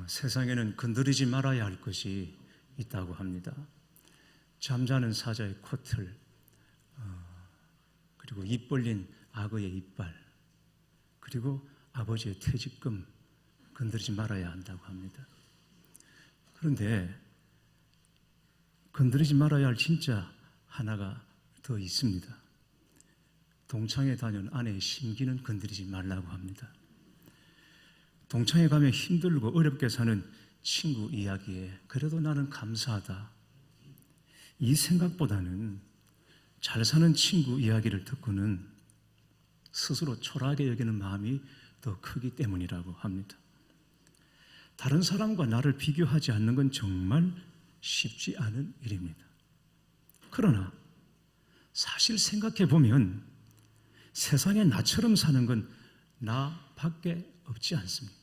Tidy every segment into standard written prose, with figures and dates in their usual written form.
세상에는 건드리지 말아야 할 것이 있다고 합니다. 잠자는 사자의 코틀, 그리고 입 벌린 악어의 이빨, 그리고 아버지의 퇴직금 건드리지 말아야 한다고 합니다. 그런데 건드리지 말아야 할 진짜 하나가 더 있습니다. 동창회 다녀온 아내의 심기는 건드리지 말라고 합니다. 동창회 가면 힘들고 어렵게 사는 친구 이야기에 그래도 나는 감사하다, 이 생각보다는 잘 사는 친구 이야기를 듣고는 스스로 초라하게 여기는 마음이 더 크기 때문이라고 합니다. 다른 사람과 나를 비교하지 않는 건 정말 쉽지 않은 일입니다. 그러나 사실 생각해 보면 세상에 나처럼 사는 건 나밖에 없지 않습니까?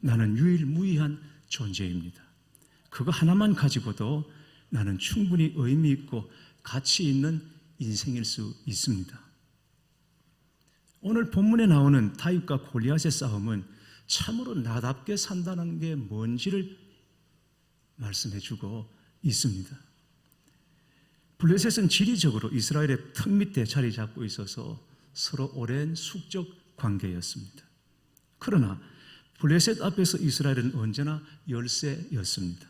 나는 유일무이한 존재입니다. 그거 하나만 가지고도 나는 충분히 의미 있고 가치 있는 인생일 수 있습니다. 오늘 본문에 나오는 다윗과 골리앗의 싸움은 참으로 나답게 산다는 게 뭔지를 말씀해 주고 있습니다. 블레셋은 지리적으로 이스라엘의 턱 밑에 자리 잡고 있어서 서로 오랜 숙적 관계였습니다. 그러나 블레셋 앞에서 이스라엘은 언제나 열세였습니다.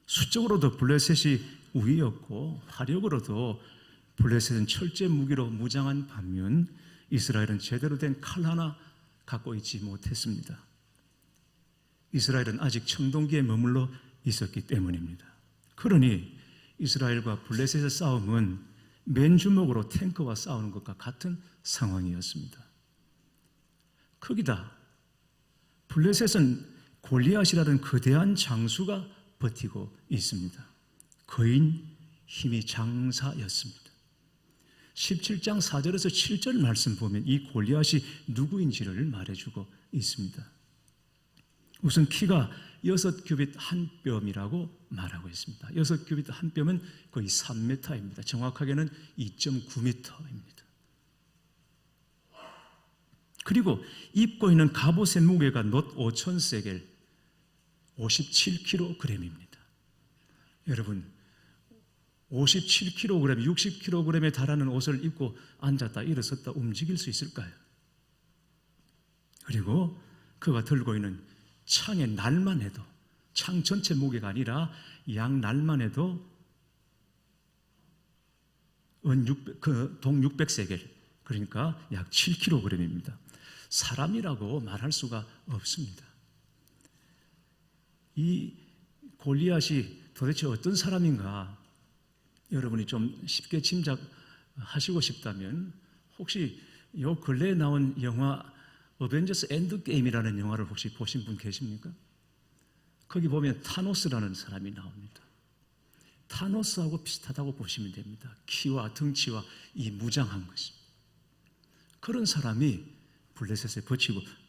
수적으로도 블레셋이 우위였고 화력으로도 블레셋은 철제 무기로 무장한 반면 이스라엘은 제대로 된 칼 하나 갖고 있지 못했습니다. 이스라엘은 아직 청동기에 머물러 있었기 때문입니다. 그러니 이스라엘과 블레셋의 싸움은 맨주먹으로 탱크와 싸우는 것과 같은 상황이었습니다. 거기다 블레셋은 골리앗이라는 거대한 장수가 버티고 있습니다. 거인 힘이 장사였습니다. 17장 4절에서 7절 말씀 보면 이 골리앗이 누구인지를 말해주고 있습니다. 우선 키가 6규빗 한 뼘이라고 말하고 있습니다. 6규빗 한 뼘은 거의 3m입니다. 정확하게는 2.9m입니다. 그리고 입고 있는 갑옷의 무게가 놋 5,000세겔, 57kg입니다. 여러분, 57kg, 60kg에 달하는 옷을 입고 앉았다 일어섰다 움직일 수 있을까요? 그리고 그가 들고 있는 창의 날만 해도, 창 전체 무게가 아니라 양 날만 해도 동 600세겔, 그러니까 약 7kg입니다. 사람이라고 말할 수가 없습니다. 이 골리앗이 도대체 어떤 사람인가 여러분이 좀 쉽게 짐작하시고 싶다면 혹시 요 근래에 나온 영화 어벤져스 엔드게임이라는 영화를 혹시 보신 분 계십니까? 거기 보면 타노스라는 사람이 나옵니다. 타노스하고 비슷하다고 보시면 됩니다. 키와 덩치와 이 무장한 것입니다. 그런 사람이 블레셋에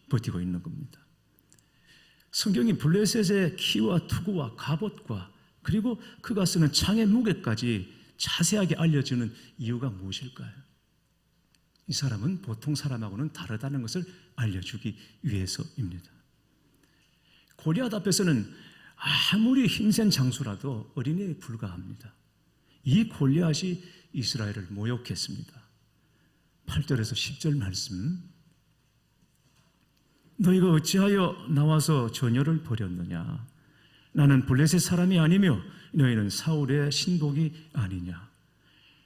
버티고 있는 겁니다. 성경이 블레셋의 키와 투구와 갑옷과 그리고 그가 쓰는 창의 무게까지 자세하게 알려주는 이유가 무엇일까요? 이 사람은 보통 사람하고는 다르다는 것을 알려주기 위해서입니다. 골리앗 앞에서는 아무리 힘센 장수라도 어린애에 불과합니다. 이 골리앗이 이스라엘을 모욕했습니다. 8절에서 10절 말씀, 너희가 어찌하여 나와서 전열을 벌였느냐? 나는 블레셋 사람이 아니며 너희는 사울의 신복이 아니냐?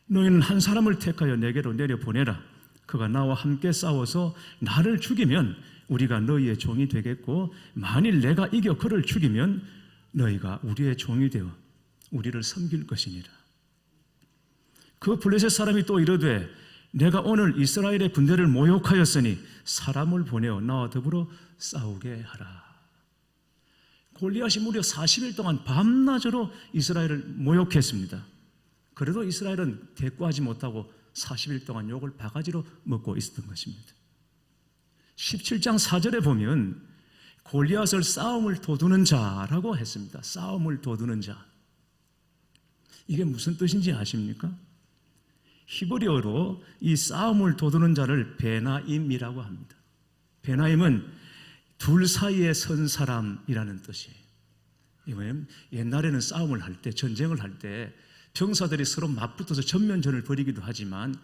너희는 한 사람을 택하여 내게로 내려보내라. 그가 나와 함께 싸워서 나를 죽이면 우리가 너희의 종이 되겠고, 만일 내가 이겨 그를 죽이면 너희가 우리의 종이 되어 우리를 섬길 것이니라. 그 블레셋 사람이 또 이르되, 내가 오늘 이스라엘의 군대를 모욕하였으니 사람을 보내어 나와 더불어 싸우게 하라. 골리앗이 무려 40일 동안 밤낮으로 이스라엘을 모욕했습니다. 그래도 이스라엘은 대꾸하지 못하고 40일 동안 욕을 바가지로 먹고 있었던 것입니다. 17장 4절에 보면 골리앗을 싸움을 도두는 자라고 했습니다. 싸움을 도두는 자. 이게 무슨 뜻인지 아십니까? 히브리어로 이 싸움을 도두는 자를 베나임이라고 합니다. 베나임은 둘 사이에 선 사람이라는 뜻이에요. 이거는 옛날에는 싸움을 할 때, 전쟁을 할 때 병사들이 서로 맞붙어서 전면전을 벌이기도 하지만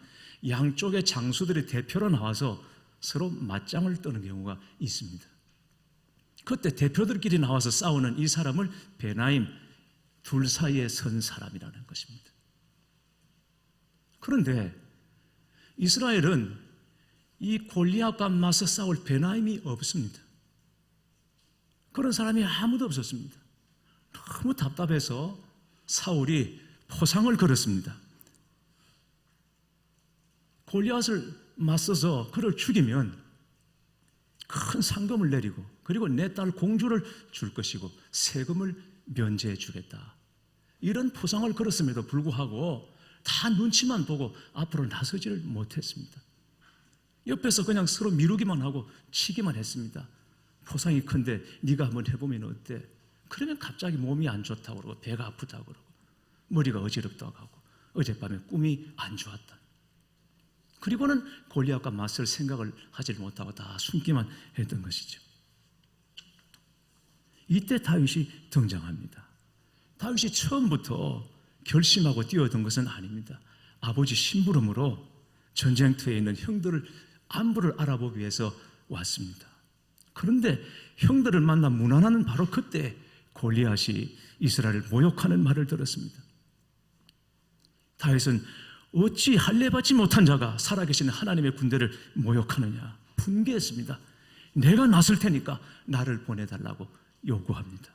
양쪽의 장수들이 대표로 나와서 서로 맞짱을 뜨는 경우가 있습니다. 그때 대표들끼리 나와서 싸우는 이 사람을 베나임, 둘 사이에 선 사람이라는 것입니다. 그런데 이스라엘은 이 골리앗과 맞서 싸울 베나임이 없습니다. 그런 사람이 아무도 없었습니다. 너무 답답해서 사울이 포상을 걸었습니다. 골리앗을 맞서서 그를 죽이면 큰 상금을 내리고 그리고 내 딸 공주를 줄 것이고 세금을 면제해 주겠다. 이런 포상을 걸었음에도 불구하고 다 눈치만 보고 앞으로 나서지를 못했습니다. 옆에서 그냥 서로 미루기만 하고 치기만 했습니다. 포상이 큰데 네가 한번 해보면 어때? 그러면 갑자기 몸이 안 좋다고 그러고 배가 아프다고 그러고 머리가 어지럽다고 하고 어젯밤에 꿈이 안 좋았다. 그리고는 골리앗과 맞설 생각을 하지 못하고 다 숨기만 했던 것이죠. 이때 다윗이 등장합니다. 다윗이 처음부터 결심하고 뛰어든 것은 아닙니다. 아버지 심부름으로 전쟁터에 있는 형들을 안부를 알아보기 위해서 왔습니다. 그런데 형들을 만나 무난하는 바로 그때 골리앗이 이스라엘을 모욕하는 말을 들었습니다. 다윗은 어찌 할례받지 못한 자가 살아계신 하나님의 군대를 모욕하느냐 분개했습니다. 내가 나설 테니까 나를 보내달라고 요구합니다.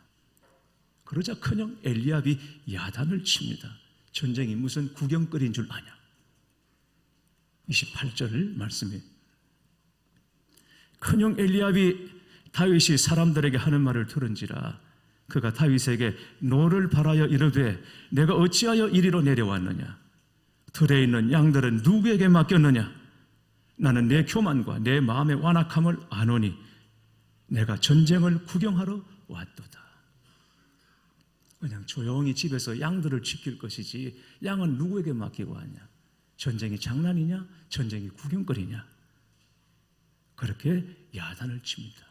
그러자 큰형 엘리압이 야단을 칩니다. 전쟁이 무슨 구경거리인 줄 아냐. 28절 말씀에 큰형 엘리압이 다윗이 사람들에게 하는 말을 들은지라 그가 다윗에게 노를 바라여 이르되 내가 어찌하여 이리로 내려왔느냐 들에 있는 양들은 누구에게 맡겼느냐 나는 내 교만과 내 마음의 완악함을 아노니 내가 전쟁을 구경하러 왔도다. 그냥 조용히 집에서 양들을 지킬 것이지 양은 누구에게 맡기고 왔냐? 전쟁이 장난이냐? 전쟁이 구경거리냐? 그렇게 야단을 칩니다.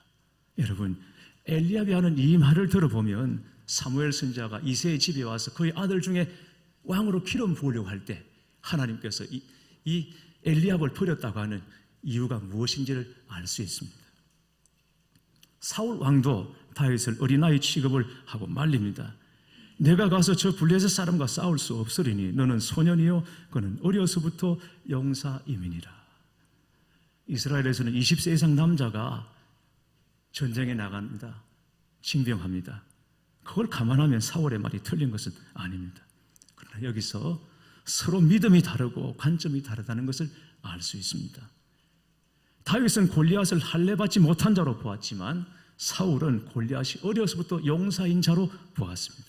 여러분 엘리압이 하는 이 말을 들어보면 사무엘 선지자가 이새의 집에 와서 그의 아들 중에 왕으로 기름 부으려고 할 때 하나님께서 이 엘리압을 버렸다고 하는 이유가 무엇인지를 알 수 있습니다. 사울 왕도 다윗을 어린아이 취급을 하고 말립니다. 내가 가서 저 블레셋 사람과 싸울 수 없으리니 너는 소년이요 그는 어려서부터 용사임이니라. 이스라엘에서는 20세 이상 남자가 전쟁에 나갑니다. 징병합니다. 그걸 감안하면 사울의 말이 틀린 것은 아닙니다. 그러나 여기서 서로 믿음이 다르고 관점이 다르다는 것을 알 수 있습니다. 다윗은 골리앗을 할례받지 못한 자로 보았지만 사울은 골리앗이 어려서부터 용사인 자로 보았습니다.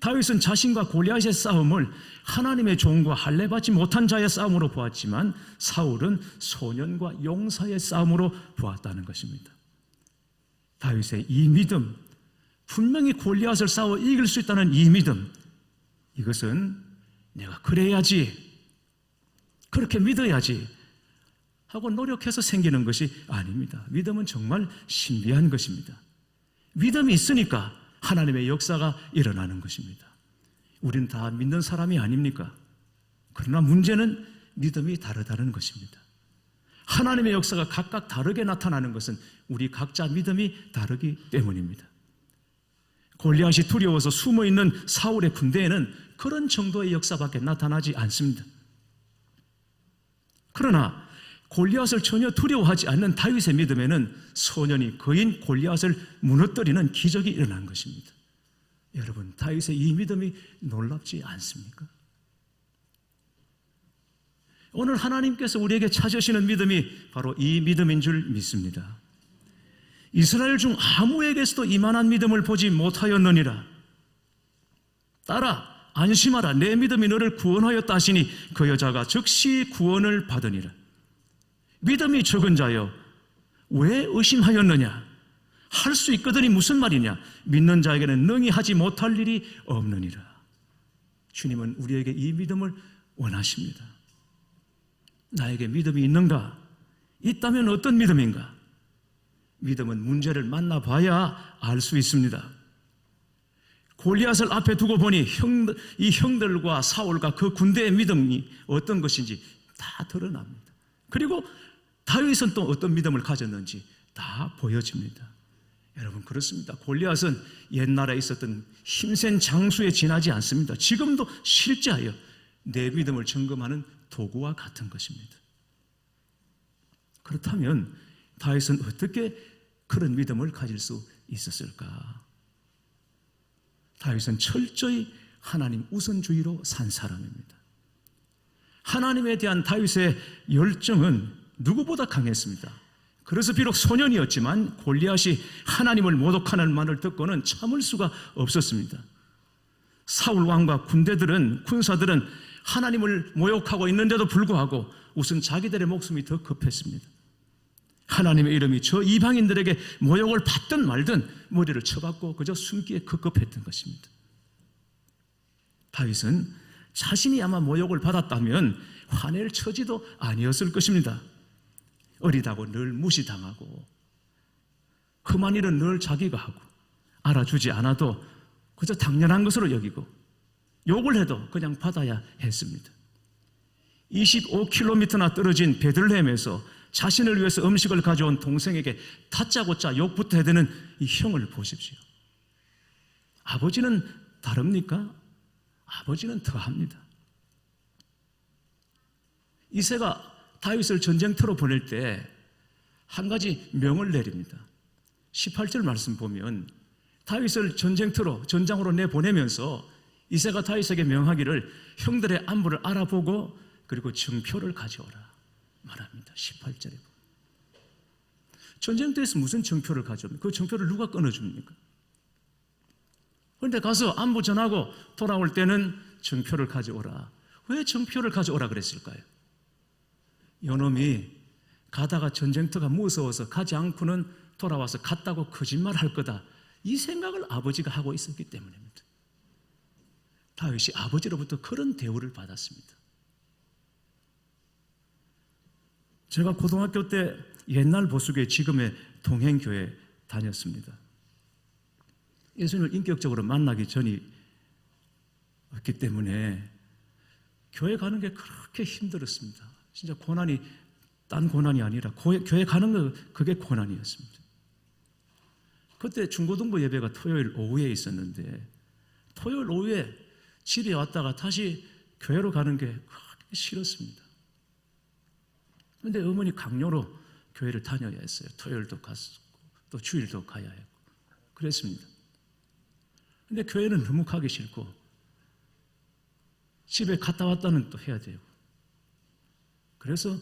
다윗은 자신과 골리앗의 싸움을 하나님의 종과 할례받지 못한 자의 싸움으로 보았지만 사울은 소년과 용사의 싸움으로 보았다는 것입니다. 다윗의 이 믿음, 분명히 골리앗을 싸워 이길 수 있다는 이 믿음, 이것은 내가 그래야지, 그렇게 믿어야지 하고 노력해서 생기는 것이 아닙니다. 믿음은 정말 신비한 것입니다. 믿음이 있으니까 하나님의 역사가 일어나는 것입니다. 우리는 다 믿는 사람이 아닙니까? 그러나 문제는 믿음이 다르다는 것입니다. 하나님의 역사가 각각 다르게 나타나는 것은 우리 각자 믿음이 다르기 때문입니다. 골리앗이 두려워서 숨어있는 사울의 군대에는 그런 정도의 역사밖에 나타나지 않습니다. 그러나 골리앗을 전혀 두려워하지 않는 다윗의 믿음에는 소년이 거인 골리앗을 무너뜨리는 기적이 일어난 것입니다. 여러분, 다윗의 이 믿음이 놀랍지 않습니까? 오늘 하나님께서 우리에게 찾으시는 믿음이 바로 이 믿음인 줄 믿습니다. 이스라엘 중 아무에게서도 이만한 믿음을 보지 못하였느니라. 딸아 안심하라, 내 믿음이 너를 구원하였다 하시니 그 여자가 즉시 구원을 받으니라. 믿음이 적은 자여 왜 의심하였느냐? 할 수 있거든이 무슨 말이냐? 믿는 자에게는 능히 하지 못할 일이 없느니라. 주님은 우리에게 이 믿음을 원하십니다. 나에게 믿음이 있는가? 있다면 어떤 믿음인가? 믿음은 문제를 만나봐야 알 수 있습니다. 골리앗을 앞에 두고 보니 이 형들과 사울과 그 군대의 믿음이 어떤 것인지 다 드러납니다. 그리고 다윗은 또 어떤 믿음을 가졌는지 다 보여집니다. 여러분, 그렇습니다. 골리앗은 옛날에 있었던 힘센 장수에 지나지 않습니다. 지금도 실제하여 내 믿음을 점검하는 도구와 같은 것입니다. 그렇다면 다윗은 어떻게 그런 믿음을 가질 수 있었을까? 다윗은 철저히 하나님 우선주의로 산 사람입니다. 하나님에 대한 다윗의 열정은 누구보다 강했습니다. 그래서 비록 소년이었지만 골리앗이 하나님을 모독하는 말을 듣고는 참을 수가 없었습니다. 사울 왕과 군사들은 하나님을 모욕하고 있는데도 불구하고 우선 자기들의 목숨이 더 급했습니다. 하나님의 이름이 저 이방인들에게 모욕을 받든 말든 머리를 쳐박고 그저 숨기에 급급했던 것입니다. 다윗은 자신이 아마 모욕을 받았다면 화낼 처지도 아니었을 것입니다. 어리다고 늘 무시당하고 험한 일은 늘 자기가 하고 알아주지 않아도 그저 당연한 것으로 여기고 욕을 해도 그냥 받아야 했습니다. 25km나 떨어진 베들레헴에서 자신을 위해서 음식을 가져온 동생에게 다짜고짜 욕부터 해대는 이 형을 보십시오. 아버지는 다릅니까? 아버지는 더합니다. 이새가 다윗을 전쟁터로 보낼 때 한 가지 명을 내립니다. 18절 말씀 보면 다윗을 전장으로 내보내면서 이새가 다윗에게 명하기를 형들의 안부를 알아보고 그리고 증표를 가져오라 말합니다. 18절에 보면 전쟁터에서 무슨 증표를 가져옵니까? 그 증표를 누가 끊어줍니까? 그런데 가서 안부 전하고 돌아올 때는 증표를 가져오라. 왜 증표를 가져오라 그랬을까요? 요놈이 가다가 전쟁터가 무서워서 가지 않고는 돌아와서 갔다고 거짓말할 거다, 이 생각을 아버지가 하고 있었기 때문입니다. 다윗이 아버지로부터 그런 대우를 받았습니다. 제가 고등학교 때 옛날 보수교회, 지금의 동행교회 다녔습니다. 예수님을 인격적으로 만나기 전이었기 때문에 교회 가는 게 그렇게 힘들었습니다. 진짜 고난이 딴 고난이 아니라 교회 가는 거, 그게 고난이었습니다. 그때 중고등부 예배가 토요일 오후에 있었는데 토요일 오후에 집에 왔다가 다시 교회로 가는 게 그렇게 싫었습니다. 그런데 어머니 강요로 교회를 다녀야 했어요. 토요일도 갔었고 또 주일도 가야 했고 그랬습니다. 그런데 교회는 너무 가기 싫고 집에 갔다 왔다는 또 해야 되고, 그래서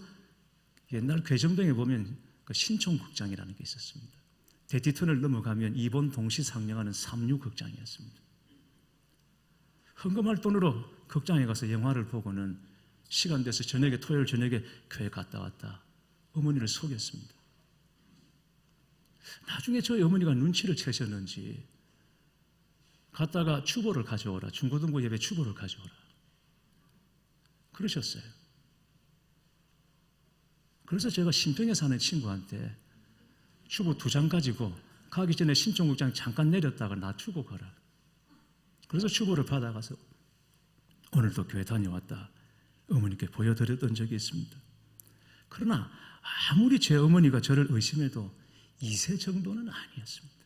옛날 괴정동에 보면 그 신촌극장이라는 게 있었습니다. 대티턴을 넘어가면 2번 동시 상영하는 3류극장이었습니다. 헌금할 돈으로 극장에 가서 영화를 보고는 시간 돼서 토요일 저녁에 교회 갔다 왔다 어머니를 속였습니다. 나중에 저희 어머니가 눈치를 채셨는지 갔다가 추보를 가져오라, 중고등부 예배 추보를 가져오라 그러셨어요. 그래서 제가 신평에 사는 친구한테 추보 2장 가지고 가기 전에 신촌극장 잠깐 내렸다가 놔두고 가라. 그래서 추보를 받아가서 오늘도 교회 다녀왔다 어머니께 보여드렸던 적이 있습니다. 그러나 아무리 제 어머니가 저를 의심해도 2세 정도는 아니었습니다.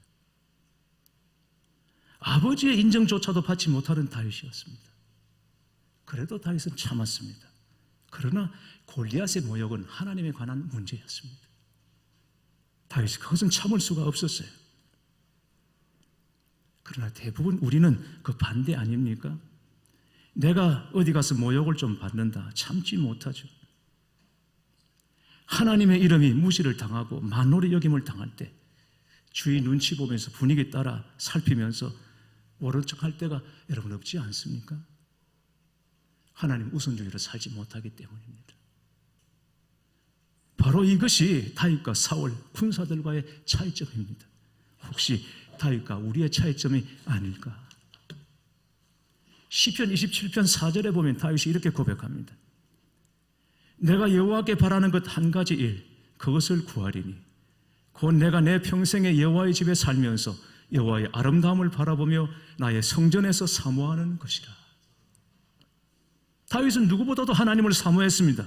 아버지의 인정조차도 받지 못하는 다윗이었습니다. 그래도 다윗은 참았습니다. 그러나 골리앗의 모욕은 하나님에 관한 문제였습니다. 다윗이 그것은 참을 수가 없었어요. 그러나 대부분 우리는 그 반대 아닙니까? 내가 어디 가서 모욕을 좀 받는다, 참지 못하죠. 하나님의 이름이 무시를 당하고 만홀히 여김을 당할 때 주위 눈치 보면서 분위기 따라 살피면서 모른 척할 때가 여러분 없지 않습니까? 하나님 우선주의로 살지 못하기 때문입니다. 바로 이것이 다윗과 사울 군사들과의 차이점입니다. 혹시 다윗과 우리의 차이점이 아닐까? 시편 27편 4절에 보면 다윗이 이렇게 고백합니다. 내가 여호와께 바라는 것 한 가지 일, 그것을 구하리니 곧 내가 내 평생에 여호와의 집에 살면서 여호와의 아름다움을 바라보며 나의 성전에서 사모하는 것이라. 다윗은 누구보다도 하나님을 사모했습니다.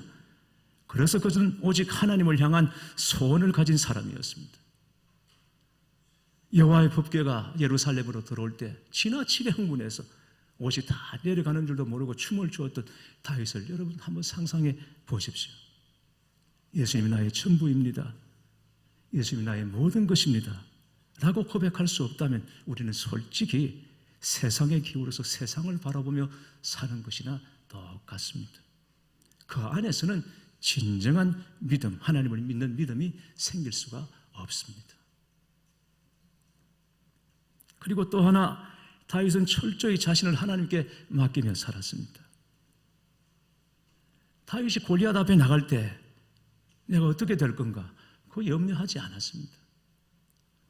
그래서 그는 오직 하나님을 향한 소원을 가진 사람이었습니다. 여호와의 법궤가 예루살렘으로 들어올 때 지나치게 흥분해서 옷이 다 내려가는 줄도 모르고 춤을 추었던 다윗을 여러분 한번 상상해 보십시오. 예수님이 나의 전부입니다. 예수님이 나의 모든 것입니다. 라고 고백할 수 없다면 우리는 솔직히 세상에 기울어서 세상을 바라보며 사는 것이나 똑같습니다. 그 안에서는 진정한 믿음, 하나님을 믿는 믿음이 생길 수가 없습니다. 그리고 또 하나, 다윗은 철저히 자신을 하나님께 맡기며 살았습니다. 다윗이 골리앗 앞에 나갈 때 내가 어떻게 될 건가? 그거 염려하지 않았습니다.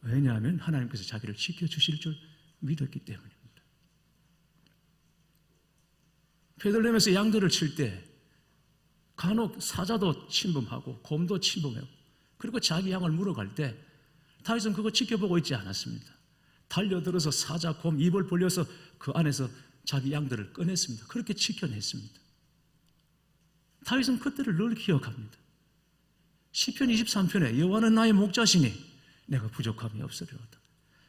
왜냐하면 하나님께서 자기를 지켜주실 줄 믿었기 때문입니다. 베들레헴에서 양들을 칠 때 간혹 사자도 침범하고 곰도 침범하고 그리고 자기 양을 물어갈 때 다윗은 그거 지켜보고 있지 않았습니다. 달려들어서 사자, 곰 입을 벌려서 그 안에서 자기 양들을 꺼냈습니다. 그렇게 지켜냈습니다. 다윗은 그때를 늘 기억합니다. 시편 23편에 여호와는 나의 목자시니 내가 부족함이 없으리로다.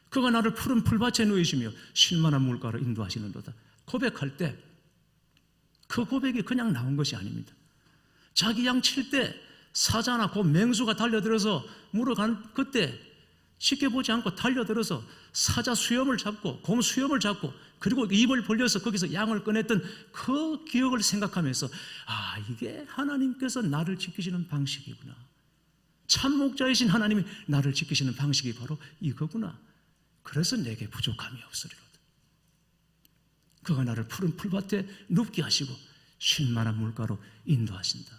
그가 나를 푸른 풀밭에 누이시며 쉴만한 물가로 인도하시는도다. 고백할 때 그 고백이 그냥 나온 것이 아닙니다. 자기 양 칠 때 사자나 곰, 맹수가 달려들어서 물어간 그때 지켜보지 않고 달려들어서 사자 수염을 잡고 곰 수염을 잡고 그리고 입을 벌려서 거기서 양을 꺼냈던 그 기억을 생각하면서 이게 하나님께서 나를 지키시는 방식이구나. 참 목자이신 하나님이 나를 지키시는 방식이 바로 이거구나. 그래서 내게 부족함이 없으리로다. 그가 나를 푸른 풀밭에 눕게 하시고 쉴만한 물가로 인도하신다.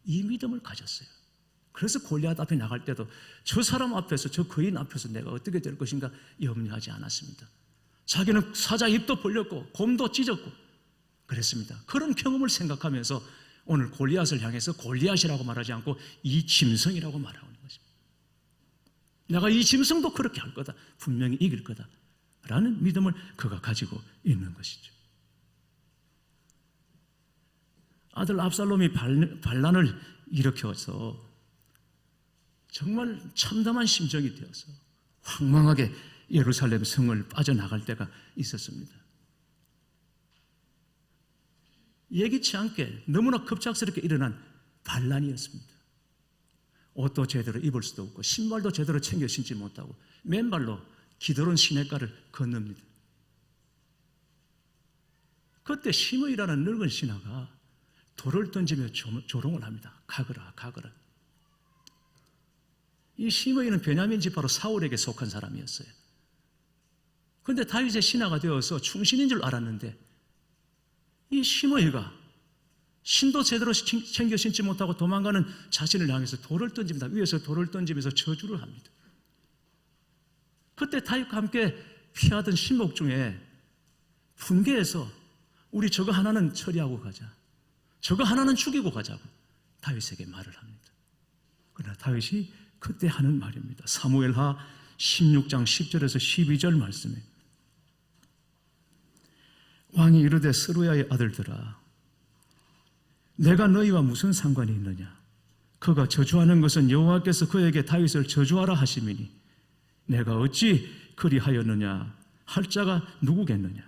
이 믿음을 가졌어요. 그래서 골리앗 앞에 나갈 때도 저 사람 앞에서, 저 거인 앞에서 내가 어떻게 될 것인가 염려하지 않았습니다. 자기는 사자 입도 벌렸고 곰도 찢었고 그랬습니다. 그런 경험을 생각하면서 오늘 골리앗을 향해서 골리앗이라고 말하지 않고 이 짐승이라고 말하고 있는 것입니다. 내가 이 짐승도 그렇게 할 거다. 분명히 이길 거다. 라는 믿음을 그가 가지고 있는 것이죠. 아들 압살롬이 반란을 일으켜서 정말 참담한 심정이 되어서 황망하게 예루살렘 성을 빠져나갈 때가 있었습니다. 예기치 않게 너무나 급작스럽게 일어난 반란이었습니다. 옷도 제대로 입을 수도 없고 신발도 제대로 챙겨 신지 못하고 맨발로 기드론 시냇가를 건넙니다. 그때 시므이라는 늙은 신하가 돌을 던지며 조롱을 합니다. 가거라, 가거라. 이 시므이는 베냐민 지파로 사울에게 속한 사람이었어요. 그런데 다윗의 신하가 되어서 충신인 줄 알았는데 이 시므이가 신도 제대로 챙겨 신지 못하고 도망가는 자신을 향해서 돌을 던집니다. 위에서 돌을 던지면서 저주를 합니다. 그때 다윗과 함께 피하던 신복 중에 분개해서 우리 저거 하나는 처리하고 가자. 저거 하나는 죽이고 가자고 다윗에게 말을 합니다. 그러나 다윗이 그때 하는 말입니다. 사무엘하 16장 10절에서 12절 말씀에 왕이 이르되 스루야의 아들들아 내가 너희와 무슨 상관이 있느냐. 그가 저주하는 것은 여호와께서 그에게 다윗을 저주하라 하심이니 내가 어찌 그리하였느냐 할 자가 누구겠느냐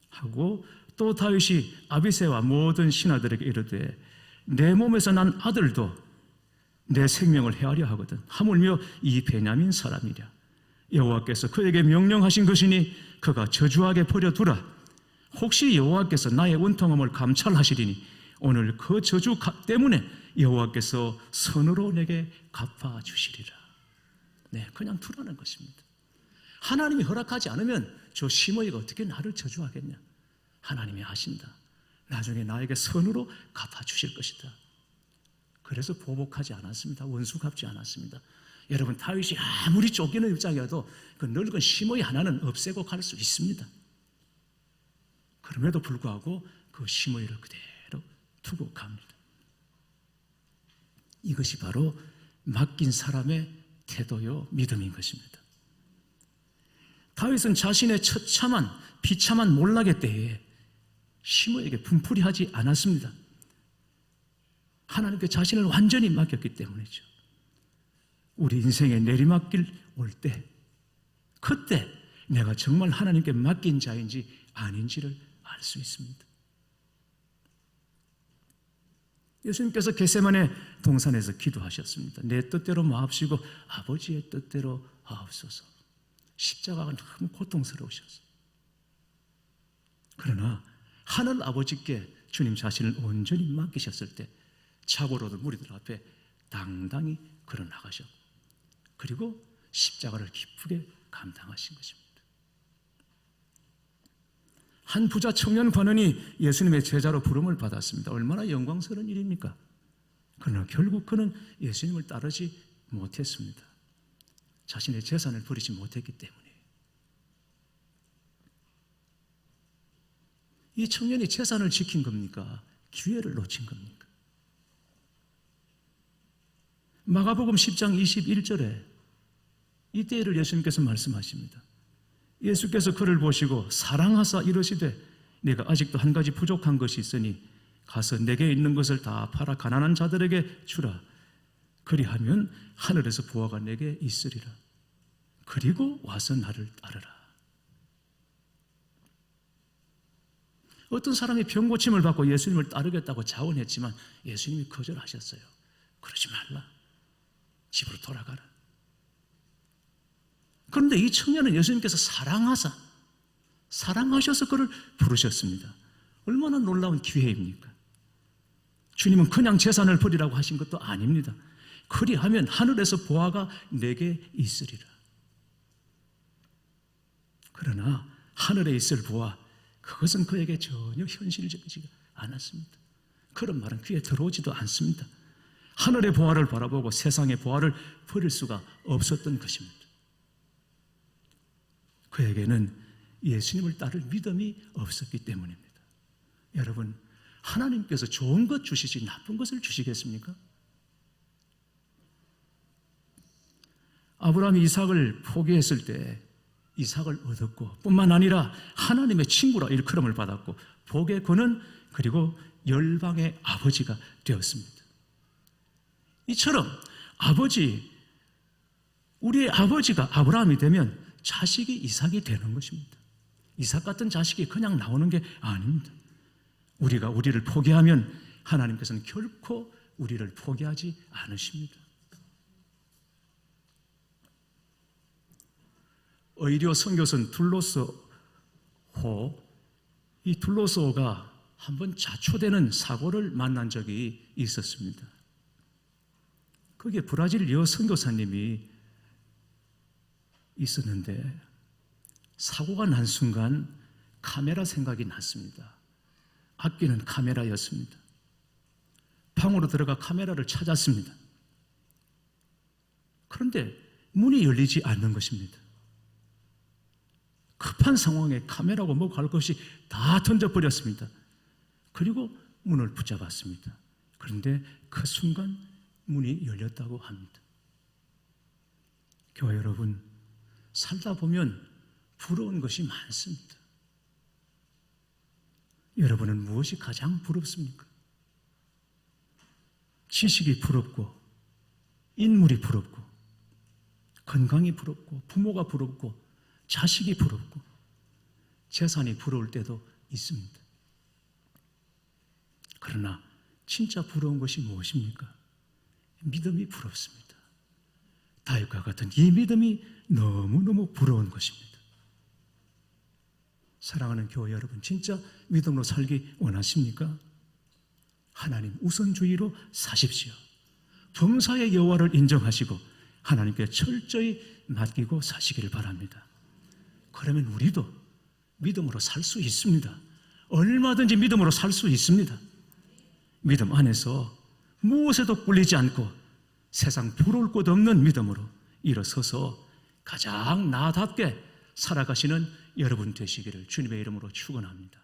하고 또 다윗이 아비새와 모든 신하들에게 이르되 내 몸에서 난 아들도 내 생명을 해하려 하거든 하물며 이 베냐민 사람이랴. 여호와께서 그에게 명령하신 것이니 그가 저주하게 버려두라. 혹시 여호와께서 나의 원통함을 감찰하시리니 오늘 그 저주 때문에 여호와께서 선으로 내게 갚아주시리라. 네, 그냥 두라는 것입니다. 하나님이 허락하지 않으면 저 시므이가 어떻게 나를 저주하겠냐. 하나님이 아신다. 나중에 나에게 선으로 갚아주실 것이다. 그래서 보복하지 않았습니다. 원수 갚지 않았습니다. 여러분 다윗이 아무리 쫓기는 입장이어도 그 늙은 시므이 하나는 없애고 갈 수 있습니다. 그럼에도 불구하고 그 시므이를 그대로 두고 갑니다. 이것이 바로 맡긴 사람의 태도요, 믿음인 것입니다. 다윗은 자신의 처참한 비참한 몰락의 때에 시므에게 분풀이하지 않았습니다. 하나님께 자신을 완전히 맡겼기 때문이죠. 우리 인생에 내리막길 올 때, 그때 내가 정말 하나님께 맡긴 자인지 아닌지를 알 수 있습니다. 예수님께서 겟세마네 동산에서 기도하셨습니다. 내 뜻대로 마옵시고 아버지의 뜻대로 하옵소서. 십자가가 너무 고통스러우셨어요. 그러나 하늘 아버지께 주님 자신을 온전히 맡기셨을 때 착오로도 무리들 앞에 당당히 걸어나가셨고, 그리고 십자가를 기쁘게 감당하신 것입니다. 한 부자 청년 관원이 예수님의 제자로 부름을 받았습니다. 얼마나 영광스러운 일입니까? 그러나 결국 그는 예수님을 따르지 못했습니다. 자신의 재산을 버리지 못했기 때문에. 이 청년이 재산을 지킨 겁니까? 기회를 놓친 겁니까? 마가복음 10장 21절에 이때를 예수님께서 말씀하십니다. 예수께서 그를 보시고 사랑하사 이르시되 네가 아직도 한 가지 부족한 것이 있으니 가서 내게 있는 것을 다 팔아 가난한 자들에게 주라. 그리하면 하늘에서 보화가 내게 있으리라. 그리고 와서 나를 따르라. 어떤 사람이 병고침을 받고 예수님을 따르겠다고 자원했지만 예수님이 거절하셨어요. 그러지 말라. 집으로 돌아가라. 그런데 이 청년은 예수님께서 사랑하셔서 그를 부르셨습니다. 얼마나 놀라운 기회입니까? 주님은 그냥 재산을 버리라고 하신 것도 아닙니다. 그리하면 하늘에서 보화가 내게 있으리라. 그러나 하늘에 있을 보화, 그것은 그에게 전혀 현실적이지 않았습니다. 그런 말은 귀에 들어오지도 않습니다. 하늘의 보화를 바라보고 세상의 보화를 버릴 수가 없었던 것입니다. 그에게는 예수님을 따를 믿음이 없었기 때문입니다. 여러분, 하나님께서 좋은 것 주시지 나쁜 것을 주시겠습니까? 아브라함이 이삭을 포기했을 때 이삭을 얻었고, 뿐만 아니라 하나님의 친구라 일컬음을 받았고, 복의 권은 그리고 열방의 아버지가 되었습니다. 이처럼 우리의 아버지가 아브라함이 되면 자식이 이삭이 되는 것입니다. 이삭 같은 자식이 그냥 나오는 게 아닙니다. 우리가 우리를 포기하면 하나님께서는 결코 우리를 포기하지 않으십니다. 의료 선교선 둘로스호, 이 둘로스호가 한번 자초되는 사고를 만난 적이 있었습니다. 거기에 브라질 여 선교사님이 있었는데 사고가 난 순간 카메라 생각이 났습니다. 아끼는 카메라였습니다. 방으로 들어가 카메라를 찾았습니다. 그런데 문이 열리지 않는 것입니다. 급한 상황에 카메라고 뭐고 할 것이 다 던져버렸습니다. 그리고 문을 붙잡았습니다. 그런데 그 순간 문이 열렸다고 합니다. 교회 여러분, 살다 보면 부러운 것이 많습니다. 여러분은 무엇이 가장 부럽습니까? 지식이 부럽고, 인물이 부럽고, 건강이 부럽고, 부모가 부럽고, 자식이 부럽고, 재산이 부러울 때도 있습니다. 그러나 진짜 부러운 것이 무엇입니까? 믿음이 부럽습니다. 다윗과 같은 이 믿음이 너무너무 부러운 것입니다. 사랑하는 교회 여러분, 진짜 믿음으로 살기 원하십니까? 하나님 우선주의로 사십시오. 범사의 여호와를 인정하시고 하나님께 철저히 맡기고 사시기를 바랍니다. 그러면 우리도 믿음으로 살 수 있습니다. 얼마든지 믿음으로 살 수 있습니다. 믿음 안에서 무엇에도 꿀리지 않고 세상 부러울 것 없는 믿음으로 일어서서 가장 나답게 살아가시는 여러분 되시기를 주님의 이름으로 축원합니다.